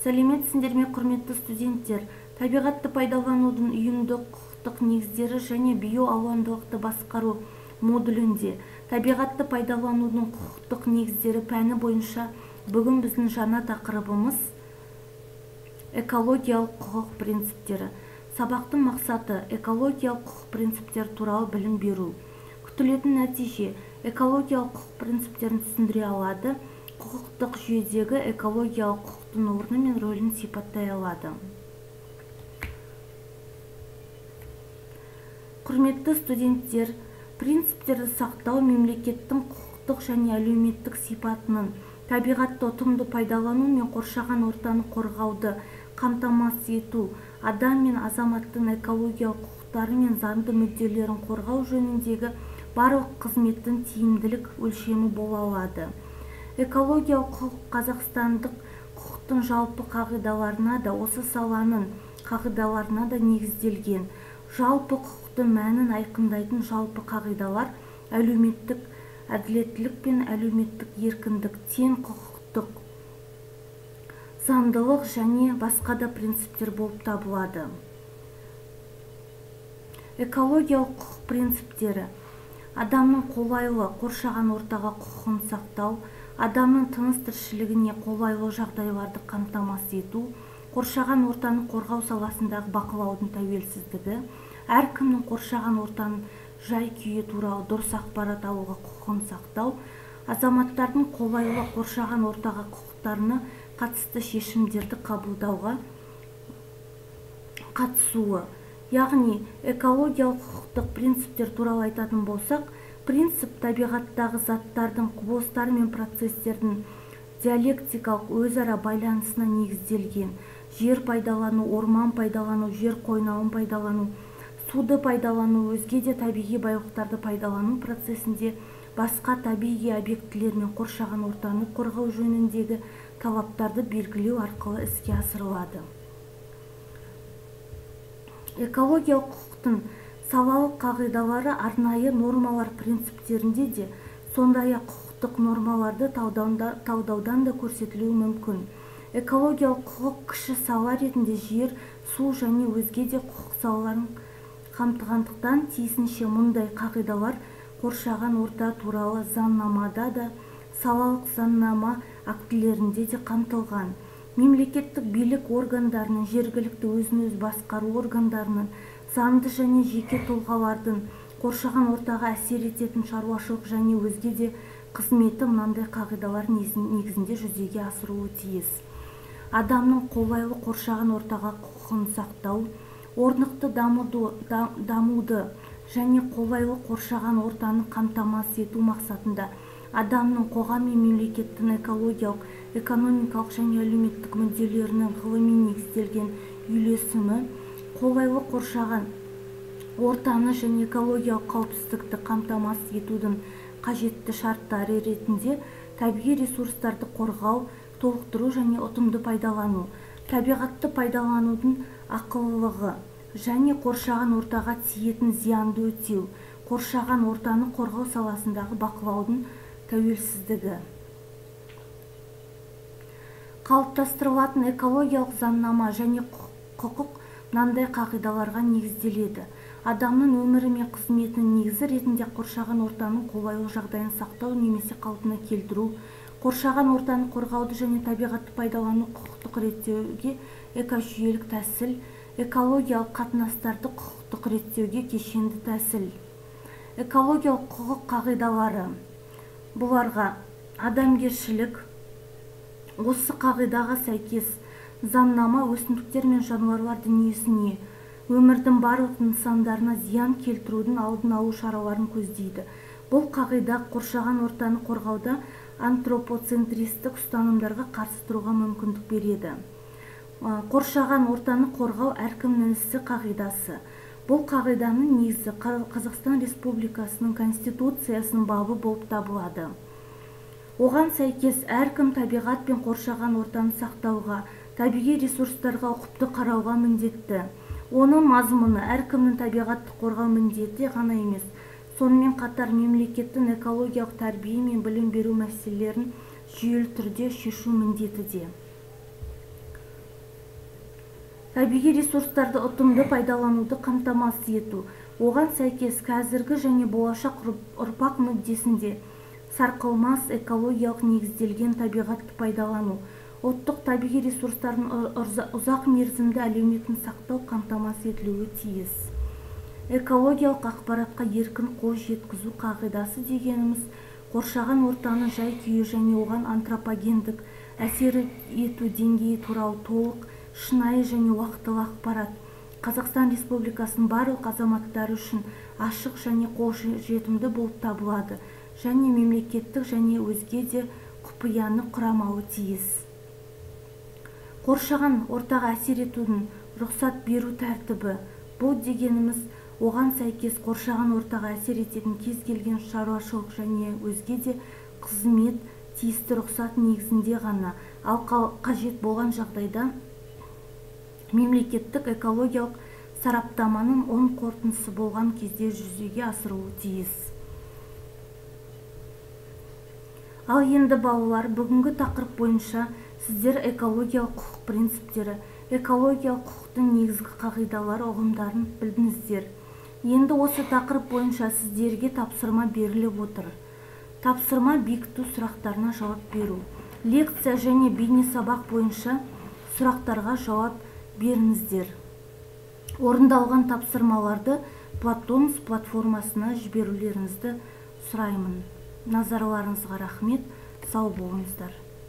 Сәлеметсіңдер ме, құрметті студенттер? Табиғатты пайдаланудың ұйымдық құқықтық негіздері және биоалуандылықты басқару модулінде табиғатты пайдаланудың құқықтық негіздері пәні бойынша бүгін біздің жаңа тақырыбымыз экологиялық құқық принциптері. Сабақтың мақсаты экологиялық құқық принциптері туралы білім беру. Күтілетін нәтиже экологиялық құқық принциптерін түсіндіре алады, құқықтық жүйедегі экологиялық құқықтың орны мен рөлін сипаттай алады. Құрметті студенттер, принциптерді сақтау мемлекеттің құқықтық және әлеуметтік сипатының, табиғатты ұтымды пайдалану мен қоршаған ортаны қорғауды қамтамасыз ету, адам мен азаматтың экологиялық құқықтары мен заңды мүдделерін қорғау жөніндегі барлық қызметтің тиімділік өлшемі бола алады. Экологиялық құқық қазақстандық құқықтың жалпы қағидаларына да, осы саланың қағидаларына да негізделген. Жалпы құқықтың мәнін айқындайтын жалпы қағидалар әлеуметтік әділеттілік пен әлеуметтік еркіндік, тең құқықтық, заңдылық және басқа да принциптер болып табылады. Экологиялық құқық принциптері: адамның қолайлы қоршаған ортаға құқығын сақтау, адамның тыныс-тіршілігіне қолайлы жағдайларды қамтамасыз ету, қоршаған ортаны қорғау саласындағы бақылаудың тәуелсіздігі, әркімнің қоршаған ортаның жай-күйі туралы дұрыс ақпарат алуға құқығын сақтау, азаматтардың қолайлы қоршаған ортаға құқықтарына қатысты шешімдерді қабылдауға қатысуы. Яғни, экологиялық құқықтық принциптер туралы айтатын болсақ, принцип табиғаттағы заттардың, құбылыстар мен процестердің диалектикалық өзара байланысына негізделген. Жер пайдалану, орман пайдалану, жер қойнауын пайдалану, суды пайдалану, өзге де табиғи байлықтарды пайдалану процесінде басқа табиғи объектілер мен қоршаған ортаны қорғау жөніндегі талаптарды белгілеу арқылы іске асырылады. Экологиялық құқықтың салалық қағидалары арнайы нормалар принциптерінде де, сондай-ақ құқықтық нормаларды талдаудан да көрсетілуі мүмкін. Экологиялық құқық кіші сала ретінде жер, су және өзге де құқық салаларын қамтығандықтан, тиісінше мұндай қағидалар қоршаған орта туралы заңнамада да, салалық заңнама актілерінде де қамтылған. Мемлекеттік билік органдарының, жергілікті өзін-өзі басқару органдарының, заңды және жеке тұлғалардың қоршаған ортаға әсер ететін шаруашылық және өзге де қызметі мынандай қағидалар негізінде жүзеге асыруы тиіс. Адамның қолайлы қоршаған ортаға құқығын сақтау, орнықты дамуды және қолайлы қоршаған ортаны қамтамасыз ету мақсатында адамның, қоғам мен мемлекеттің экологиялық, экономикалық және әлеуметтік мүдделерінің ғылыми негізделген үйлесімі, қолайлы қоршаған ортаны және экологиялық қауіпсіздікті қамтамасыз етудің қажетті шарттары ретінде табиғи ресурстарды қорғау, толықтыру және ұтымды пайдалану, табиғатты пайдаланудың ақылылығы және қоршаған ортаға тиетін зиянды өтеу, қоршаған ортаны қорғау саласындағы бақылаудың тәуелсіздігі. Қалыптастырылатын экологиялық заңнама және құқық мынандай қағидаларға негізделеді. Адамның өмірі мен қызметінің негізі ретінде қоршаған ортаның қолайлы жағдайын сақтау немесе қалпына келтіру, қоршаған ортаны қорғауды және табиғатты пайдалану құқықтық реттеуге экожүйелік тәсіл, экологиялық қатынастарды құқықтық реттеуге кешенді тәсіл. Экологиялық құқық қағидалары: бұларға адамгершілік. Осы қағидаға сәйкес заңнама өсімдіктер мен жануарлар дүниесіне, өмірдің барлық нысандарына зиян келтірудің алдын алу шараларын көздейді. Бұл қағида қоршаған ортаны қорғауда антропоцентристік ұстанымдарға қарсы тұруға мүмкіндік береді. Қоршаған ортаны қорғау әркімнің ісі қағидасы. Бұл қағиданың негізі Қазақстан Республикасының Конституциясының бабы болып табылады. Оған сәйкес әркім табиғат пен қоршаған ортаны сақтауға, табиғи ресурстарға ұқыпты қарауға міндетті. Оның мазмұны әркімнің табиғатты қорғау міндеті ғана емес, сонымен қатар мемлекеттің экологиялық тәрбие мен білім беру мәселелерін жүйелі түрде шешу міндеті де. Табиғи ресурстарды ұтымды пайдалануды қамтамасыз ету. Оған сәйкес қазіргі және болашақ ұрпақ мүддесінде сарқылмас экологиялық негізделген табиғатты пайдалану, ұлттық табиғи ресурстардың ұзақ мерзімді әлеуметін сақтау қамтамасыз етілуі тиіс. Экологиялық ақпаратқа еркін қол жеткізу қағидасы дегеніміз қоршаған ортаның жай-күйі және оған антропогендік әсер ету деңгейі туралы толық, шынайы және уақытылы ақпарат Қазақстан Республикасының барлық азаматтары үшін ашық және қолжетімді болып табылады және мемлекеттік және өзге де құпияны құрамауы тиіс. Қоршаған ортаға әсер етудің рұқсат беру тәртібі. Бұл дегеніміз оған сәйкес қоршаған ортаға әсер ететін кез келген шаруашылық және өзге де қызмет тиісті рұқсат негізінде ғана, ал қажет болған жағдайда мемлекеттік экологиялық сараптаманың оң қорытындысы болған кезде жүзеге асырылуы тиіс. Ал енді балалар, бүгінгі тақырып бойынша сіздер экологиялық құқық принциптері, экологиялық құқықтың негізгі қағидалары ұғымдарын білдіңіздер. Енді осы тақырып бойынша сіздерге тапсырма беріліп отыр. Тапсырма бекіту сұрақтарына жауап беру. Лекция және бейне сабақ бойынша сұрақтарға жауап беріңіздер. Орындалған тапсырмаларды Платонс платформасына жіберулеріңізді сұраймын. Назарларыңызға рахмет, сау болыңыздар.